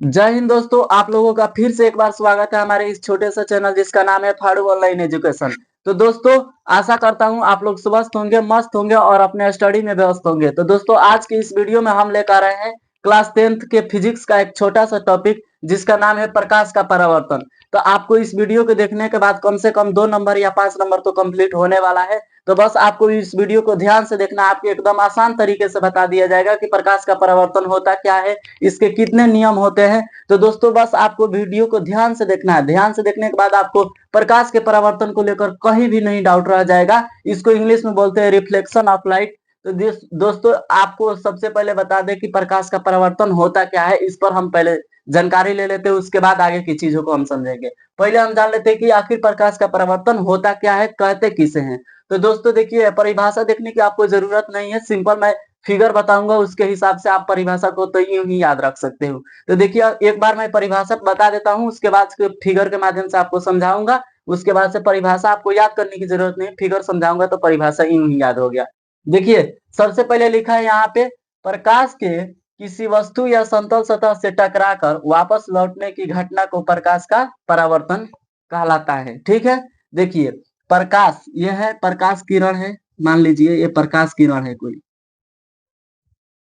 जय हिंद दोस्तों, आप लोगों का फिर से एक बार स्वागत है हमारे इस छोटे सा चैनल जिसका नाम है फाड़ू ऑनलाइन एजुकेशन। तो दोस्तों, आशा करता हूं आप लोग स्वस्थ होंगे, मस्त होंगे और अपने स्टडी में व्यस्त होंगे। तो दोस्तों, आज की इस वीडियो में हम लेकर आए हैं क्लास 10th के फिजिक्स का एक छोटा सा टॉपिक जिसका नाम है प्रकाश का परावर्तन। तो आपको इस वीडियो को देखने के बाद कम से कम 2 नंबर या 5 नंबर तो कंप्लीट होने वाला है। तो बस आपको इस वीडियो को ध्यान से देखना, आपको एकदम आसान तरीके से बता दिया जाएगा कि प्रकाश का परावर्तन होता क्या है, इसके कितने नियम होते हैं। तो दोस्तों, बस आपको वीडियो को ध्यान से देखना है। ध्यान से देखने के बाद आपको प्रकाश के परावर्तन को लेकर कहीं भी नहीं डाउट रह जाएगा। इसको इंग्लिश में बोलते हैं रिफ्लेक्शन ऑफ लाइट। तो दोस्तों, आपको सबसे पहले बता दें कि प्रकाश का परावर्तन होता क्या है, इस पर हम पहले जानकारी ले लेते हैं, उसके बाद आगे की चीजों को हम समझेंगे। पहले हम जान लेते हैं कि आखिर प्रकाश का परावर्तन होता क्या है, कहते किसे हैं। तो दोस्तों देखिए, परिभाषा देखने की आपको जरूरत नहीं है, सिंपल मैं फिगर बताऊंगा, उसके हिसाब से आप परिभाषा को तो यूं ही याद रख सकते हो। तो देखिए, एक बार मैं परिभाषा बता देता हूं, उसके बाद फिगर के माध्यम से आपको समझाऊंगा। उसके बाद से परिभाषा आपको याद करने की जरूरत नहीं, फिगर समझाऊंगा तो परिभाषा यूं ही याद हो गया। देखिए, सबसे पहले लिखा है यहाँ पे, प्रकाश के किसी वस्तु या समतल सतह से टकराकर वापस लौटने की घटना को प्रकाश का परावर्तन कहलाता है। ठीक है। देखिए, प्रकाश, यह है प्रकाश किरण है। मान लीजिए ये प्रकाश किरण है कोई,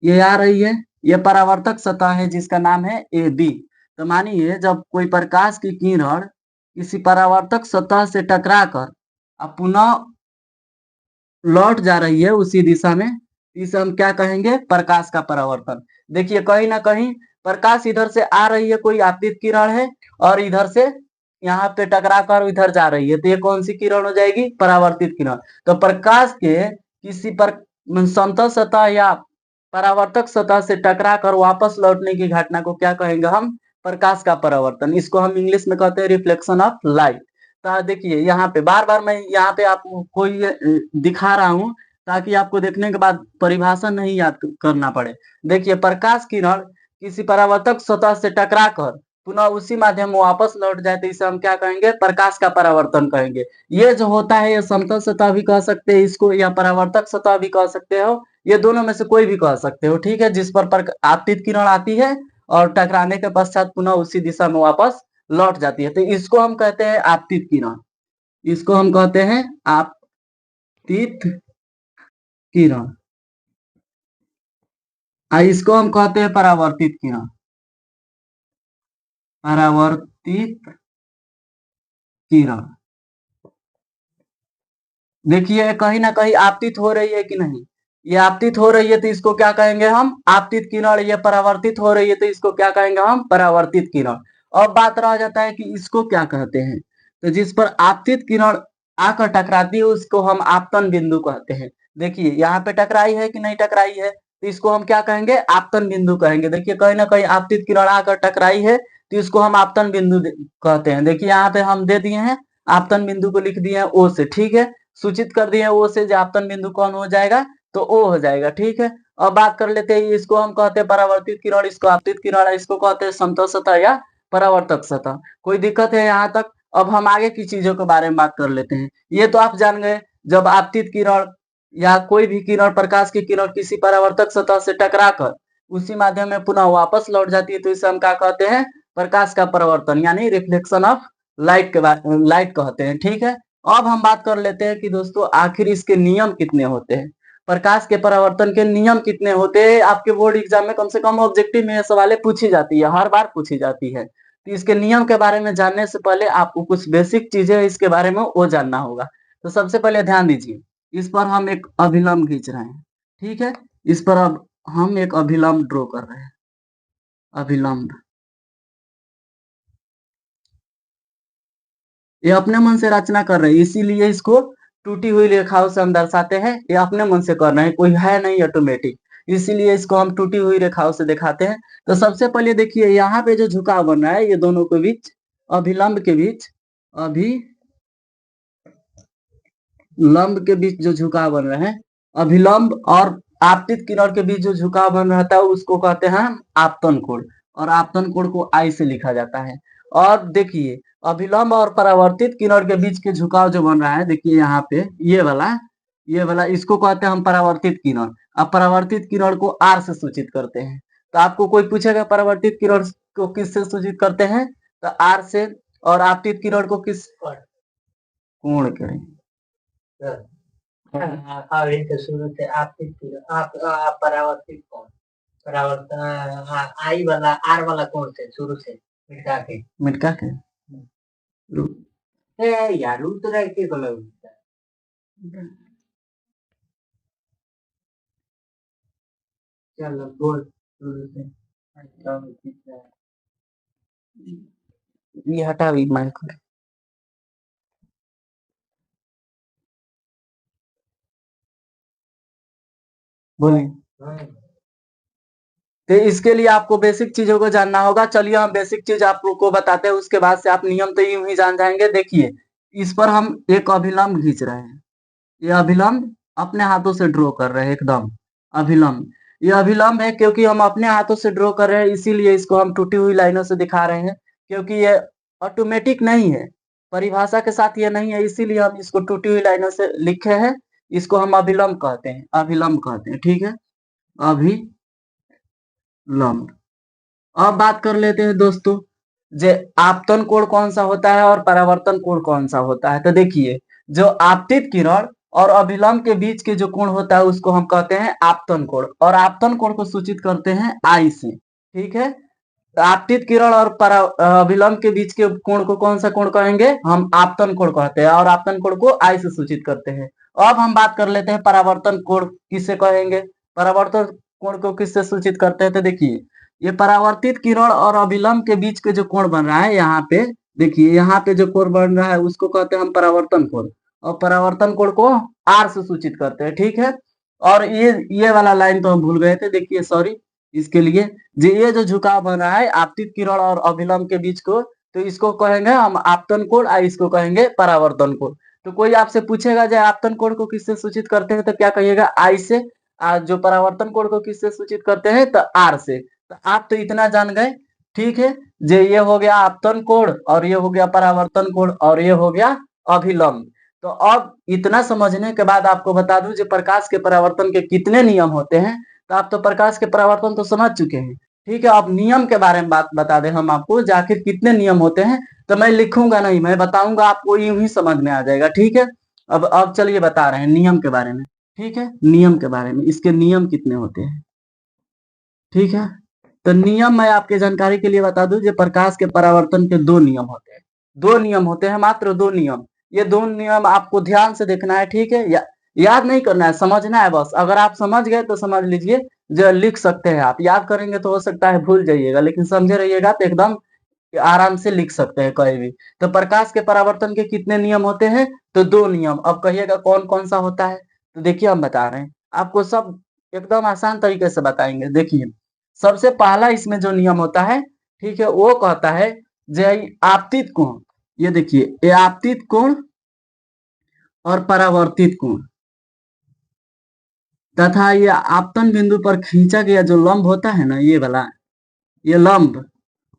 ये आ रही है, ये परावर्तक सतह है जिसका नाम है ए बी। तो मानिए जब कोई प्रकाश की किरण किसी परावर्तक सतह से टकराकर अब पुनः लौट जा रही है उसी दिशा में, इसे हम क्या कहेंगे, प्रकाश का परावर्तन। देखिए, कहीं ना कहीं प्रकाश इधर से आ रही है, कोई आपतित किरण है, और इधर से यहाँ पे टकरा कर इधर जा रही है, तो ये कौन सी किरण हो जाएगी, परावर्तित किरण। तो प्रकाश के किसी पर समतल सतह या परावर्तक सतह से टकरा कर वापस लौटने की घटना को क्या कहेंगे हम, प्रकाश का परावर्तन। इसको हम इंग्लिश में कहते हैं रिफ्लेक्शन ऑफ लाइट। तो देखिए, यहाँ पे बार बार मैं यहाँ पे आपको कोई दिखा रहा हूँ ताकि आपको देखने के बाद परिभाषा नहीं याद करना पड़े। देखिए, प्रकाश किरण किसी परावर्तक सतह से टकराकर पुनः उसी माध्यम में वापस लौट जाए तो इसे हम क्या कहेंगे, प्रकाश का परावर्तन कहेंगे। ये जो होता है, ये समतल सतह भी कह सकते हैं इसको, या परावर्तक सतह भी कह सकते हो, ये दोनों में से कोई भी कह सकते हो। ठीक है, जिस पर आपतित किरण आती है और टकराने के पश्चात पुनः उसी दिशा में वापस लौट जाती है, तो इसको हम कहते हैं आपतित किरण। इसको हम कहते हैं आपतित किरण। इसको हम कहते हैं परावर्तित किरण। परावर्तित किरण। देखिए, कहीं ना कहीं आपतित हो रही है कि नहीं, ये आपतित हो रही है तो इसको क्या कहेंगे हम, आपतित किरण। ये परावर्तित हो रही है तो इसको क्या कहेंगे हम, परावर्तित किरण। अब बात रह जाता है कि इसको क्या कहते हैं। तो जिस पर आपतित किरण आकर टकराती है उसको हम आपतन बिंदु कहते हैं। देखिए, यहाँ पे टकराई है कि नहीं टकराई है, तो इसको हम क्या कहेंगे, आपतन बिंदु कहेंगे। देखिए, कहीं ना कहीं आपतित किरण आकर टकराई है तो इसको हम आपतन बिंदु कहते हैं। देखिए, यहाँ पे हम दे दिए हैं, आपतन बिंदु को लिख दिए हैं ओ से। ठीक है, सूचित कर दिए ओ से, आपतन बिंदु कौन हो जाएगा, तो ओ हो जाएगा। ठीक है, अब बात कर लेते हैं, इसको हम कहते हैं परावर्तित किरण, इसको आपतित किरण, इसको कहते हैं समतल सतह या परावर्तक सतह। कोई दिक्कत है यहाँ तक। अब हम आगे की चीजों के बारे में बात कर लेते हैं। ये तो आप जान गए, जब आपतित किरण या कोई भी किरण, प्रकाश की किरण किसी परावर्तक सतह से टकराकर उसी माध्यम में पुनः वापस लौट जाती है तो इसे हम क्या कहते हैं, प्रकाश का परावर्तन, यानी रिफ्लेक्शन ऑफ लाइट के लाइट कहते हैं। ठीक है, अब हम बात कर लेते हैं कि दोस्तों आखिर इसके नियम कितने होते हैं, प्रकाश के परावर्तन के नियम कितने होते हैं। आपके बोर्ड एग्जाम में कम से कम ऑब्जेक्टिव में ये सवालें पूछी जाती है, हर बार पूछी जाती है। तो इसके नियम के बारे में जानने से पहले आपको कुछ बेसिक चीजें इसके बारे में वो जानना होगा। तो सबसे पहले ध्यान दीजिए, इस पर हम एक अभिलंब खींच रहे हैं। ठीक है, इस पर अब हम एक अभिलंब ड्रॉ कर रहे हैं, अभिलंब। ये अपने मन से रचना कर रहे हैं, इसीलिए इसको टूटी हुई रेखाओं से हम दर्शाते हैं। ये अपने मन से कर रहे हैं, कोई है नहीं ऑटोमेटिक, इसीलिए इसको हम टूटी हुई रेखाओं से दिखाते हैं। तो सबसे पहले देखिए, यहाँ पे जो झुकाव बन रहा है, ये दोनों के बीच, अभिलंब के बीच, अभिलंब के बीच जो झुकाव बन रहे हैं, अभिलंब और आपतित किरण के बीच जो झुकाव बन रहता है उसको कहते हैं आपतन कोण, और आपतन कोण को आई से लिखा जाता है। और देखिए, अभिलंब और परावर्तित किरण के बीच के झुकाव जो बन रहा है, देखिए यहाँ पे ये वाला इसको कहते हैं हम परावर्तित किरण। अब परावर्तित किरण को आर से सूचित करते हैं। तो आपको कोई पूछेगा परावर्तित किरण को किससे सूचित करते हैं? तो आर से। और आपतित किरण को किस कोण के अभी तो शुरू से आपतित किरण आप परावर्तित कोण परावर्तन आई वाला आर वाला कोण से शुरू से मिटका के यार तो रहती है चलो बोल शुरू से ये हटा भी माइक बोलिए। तो इसके लिए आपको बेसिक चीजों को जानना होगा। चलिए हम बेसिक चीज आपको बताते हैं, उसके बाद से आप नियम तो यूं ही जान जाएंगे। देखिए इस पर हम एक अभिलंब खींच रहे हैं, ये अभिलंब अपने हाथों से ड्रॉ कर रहे हैं, एकदम अभिलंब। ये अभिलंब है क्योंकि हम अपने हाथों से ड्रॉ कर रहे हैं, इसीलिए इसको हम टूटी हुई लाइनों से दिखा रहे हैं, क्योंकि ये ऑटोमेटिक नहीं है, परिभाषा के साथ ये नहीं है, इसीलिए हम इसको टूटी हुई लाइनों से लिखे हैं। इसको हम अभिलंब कहते हैं, अभिलंब कहते हैं, ठीक है, अभिलंब। अब बात कर लेते हैं दोस्तों, जे आपतन कोण कौन सा होता है और परावर्तन कोण कौन सा होता है। तो देखिए जो आपतित किरण और अभिलंब के बीच के जो कोण होता है उसको हम कहते हैं आपतन कोण, और आपतन कोण को सूचित करते हैं आई से, ठीक है। तो आपतित किरण और अभिलंब के बीच के कोण को कौन सा कोण कहेंगे? हम आपतन कोण कहते हैं, और आपतन कोण को आई से सूचित करते हैं। अब हम बात कर लेते हैं परावर्तन कोण किससे कहेंगे, परावर्तन कोण को किससे सूचित करते हैं। तो देखिए ये परावर्तित किरण और अभिलंब के बीच के जो कोण बन रहा है, यहाँ पे देखिए, यहाँ पे जो कोण बन रहा है उसको कहते हैं हम परावर्तन कोण, और परावर्तन कोण को आर से सूचित करते हैं, ठीक है। और ये वाला लाइन तो हम भूल गए थे, देखिए सॉरी इसके लिए। ये जो झुकाव बन रहा है आपतित किरण और अभिलंब के बीच को, तो इसको कहेंगे हम आपतन कोण, इसको कहेंगे परावर्तन कोण। तो कोई आपसे पूछेगा जो आपतन कोण को किससे सूचित करते हैं, तो क्या कहिएगा? आई से। जो परावर्तन कोण को किससे सूचित करते हैं? तो आर से। तो आप तो इतना जान गए, ठीक है। ये हो गया आपतन कोण, और ये हो गया परावर्तन कोण, और ये हो गया अभिलंब। तो अब इतना समझने के बाद आपको बता दूं जो प्रकाश के परावर्तन के कितने नियम होते हैं। तो आप तो प्रकाश के परावर्तन तो समझ चुके हैं, ठीक है। अब नियम के बारे में बात बता दें हम आपको, आखिर कितने नियम होते हैं। तो मैं लिखूंगा नहीं, मैं बताऊंगा, आपको यूं ही समझ में आ जाएगा, ठीक है। अब चलिए बता रहे हैं नियम के बारे में, ठीक है। नियम के बारे में, इसके नियम कितने होते हैं, ठीक है। तो नियम मैं आपके जानकारी के लिए बता दूं, जो प्रकाश के परावर्तन के दो नियम होते हैं, दो नियम होते हैं, मात्र दो नियम। ये दो नियम आपको ध्यान से देखना है, ठीक है। याद नहीं करना है, समझना है बस। अगर आप समझ गए तो समझ लीजिए, जो लिख सकते हैं आप। याद करेंगे तो हो सकता है भूल जाइएगा, लेकिन समझे रहिएगा तो एकदम आराम से लिख सकते हैं कहीं भी। तो प्रकाश के परावर्तन के कितने नियम होते हैं? तो दो नियम। अब कहिएगा कौन कौन सा होता है। तो देखिए हम बता रहे हैं आपको, सब एकदम आसान तरीके से बताएंगे। देखिए सबसे पहला इसमें जो नियम होता है, ठीक है, वो कहता है जय आपतित कोण। ये देखिए, ये आपतित कोण और परावर्तित कोण तथा ये आपतन बिंदु पर खींचा गया जो लंब होता है ना, ये वाला, ये लंब,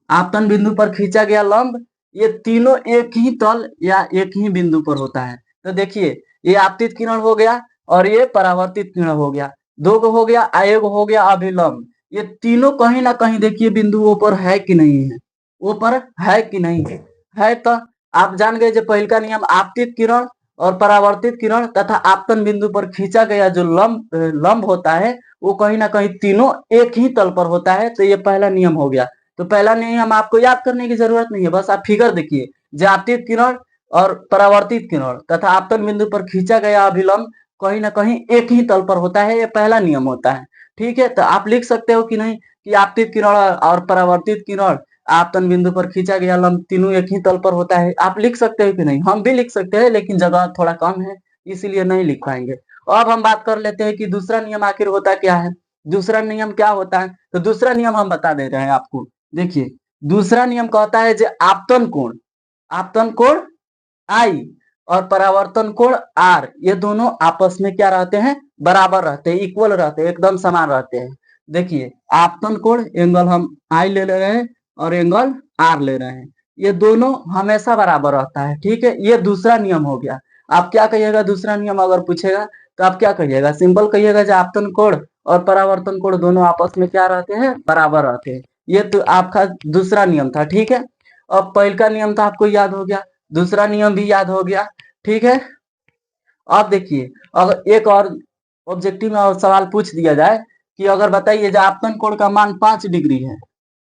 आपतन बिंदु पर खींचा गया लंब, ये तीनों एक ही तल या एक ही बिंदु पर होता है। तो देखिए ये आपतित किरण हो गया, और ये परावर्तित किरण हो गया, दो को हो गया, एक हो गया अभिलंब। ये तीनों कहीं ना कहीं देखिए बिंदुओं पर है कि नहीं है, ऊपर है कि नहीं है। तो आप जान गए जो पहल का नियम, आपतित किरण और परावर्तित किरण तथा आपतन बिंदु पर खींचा गया जो लंब होता है, वो कहीं ना कहीं तीनों एक ही तल पर होता है। तो ये पहला नियम हो गया। तो पहला नियम आपको याद करने की जरूरत नहीं है, बस आप फिगर देखिए, जो आपतित किरण और परावर्तित किरण तथा आपतन बिंदु पर खींचा गया अभिलंब कहीं ना कहीं एक ही तल पर होता है, ये पहला नियम होता है, ठीक है। तो आप लिख सकते हो कि नहीं कि आपतित किरण और परावर्तित किरण, आपतन बिंदु पर खींचा गया लंब, तीनों एक ही तल पर होता है। आप लिख सकते हो कि नहीं? हम भी लिख सकते हैं, लेकिन जगह थोड़ा कम है, इसीलिए नहीं लिख पाएंगे। अब हम बात कर लेते हैं कि दूसरा नियम आखिर होता क्या है। दूसरा नियम क्या होता है? तो दूसरा नियम हम बता दे रहे हैं आपको। देखिए दूसरा नियम कहता है जो आपतन कोण, आपतन कोण आई और परावर्तन कोण आर, ये दोनों आपस में क्या रहते हैं? बराबर रहते हैं, इक्वल रहते हैं, एकदम समान रहते हैं। देखिए आपतन कोण एंगल हम आई ले रहे हैं और एंगल आर ले रहे हैं, ये दोनों हमेशा बराबर रहता है, ठीक है। ये दूसरा नियम हो गया। आप क्या कहिएगा दूसरा नियम अगर पूछेगा तो आप क्या कहिएगा? सिंपल कहिएगा जो आपतन कोण और परावर्तन कोण दोनों आपस में क्या रहते हैं? बराबर रहते हैं। ये तो आपका दूसरा नियम था, ठीक है। अब पहले का नियम तो आपको याद हो गया, दूसरा नियम भी याद हो गया, ठीक है। अब देखिए, अगर एक और ऑब्जेक्टिव में और सवाल पूछ दिया जाए कि अगर बताइए जो आपतन कोण का मान 5 डिग्री है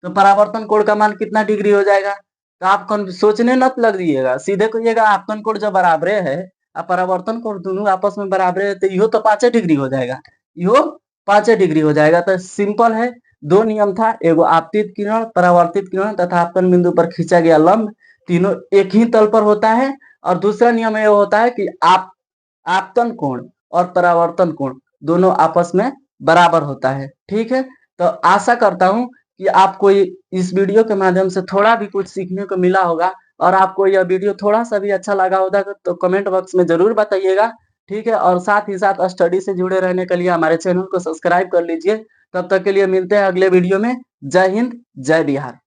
तो परावर्तन कोण का मान कितना डिग्री हो जाएगा। तो आप सोचने मत लग जाइएगा, सीधे कहिएगा आपतन कोण जब बराबरे है और परावर्तन कोण दोनों आपस में बराबरे है तो इहो तो 5 डिग्री हो जाएगा, इहो 5 डिग्री हो जाएगा। तो सिंपल है, दो नियम था, एगो आपतित किरण, परावर्तित किरण तथा आपतन बिंदु पर खींचा गया लंब, तीनों एक ही तल पर होता है। और दूसरा नियम ये होता है कि आपतन कोण और परावर्तन कोण दोनों आपस में बराबर होता है, ठीक है। तो आशा करता हूं कि आपको इस वीडियो के माध्यम से थोड़ा भी कुछ सीखने को मिला होगा, और आपको यह वीडियो थोड़ा सा भी अच्छा लगा होगा तो कमेंट बॉक्स में जरूर बताइएगा, ठीक है। और साथ ही साथ स्टडी से जुड़े रहने के लिए हमारे चैनल को सब्सक्राइब कर लीजिए। तब तक के लिए मिलते हैं अगले वीडियो में। जय हिंद, जय बिहार।